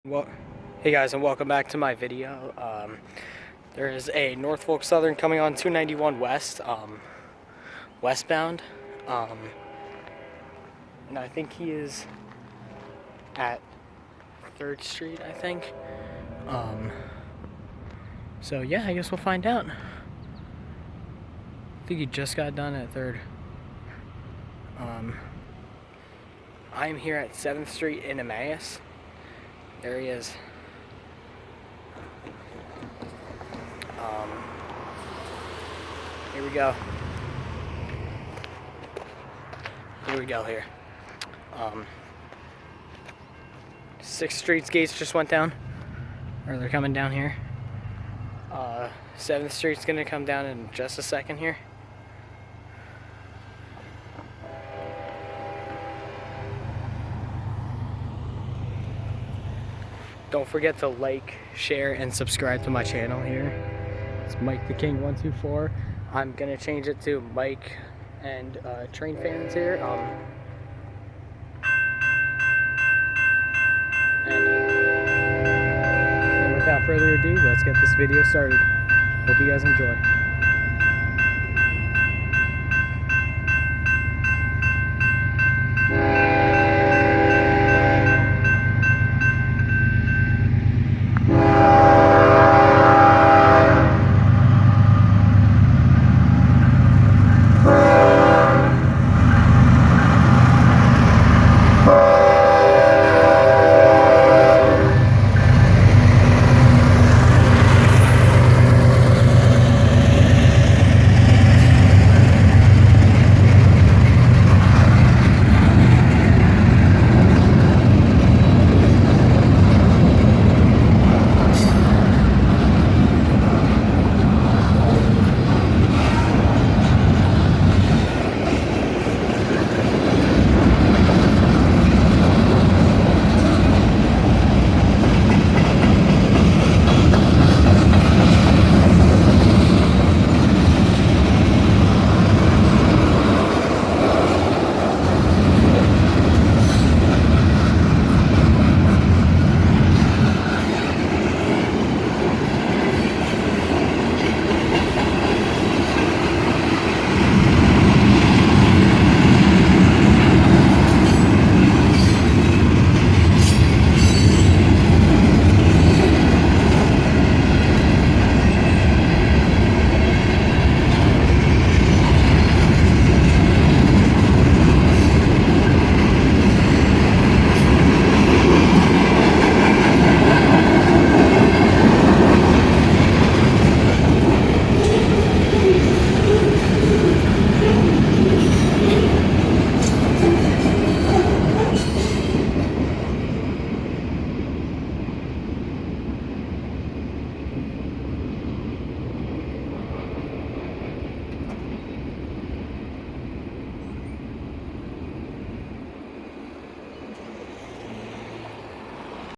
Well, hey guys, and welcome back to my video. There is a Norfolk Southern coming on 291 West, westbound, and I think he is at 3rd Street, I think. So yeah, I guess we'll find out. I think he just got done at 3rd. I'm here at 7th Street in Emmaus. There he is. Here we go. Here. 6th Street's gates just went down. Or they're coming down here. 7th Street's gonna come down in just a second here. Don't forget to like, share, and subscribe to my channel here. It's Mike the King 124. I'm gonna change it to Mike and Train Fans here. And without further ado, let's get this video started. Hope you guys enjoy.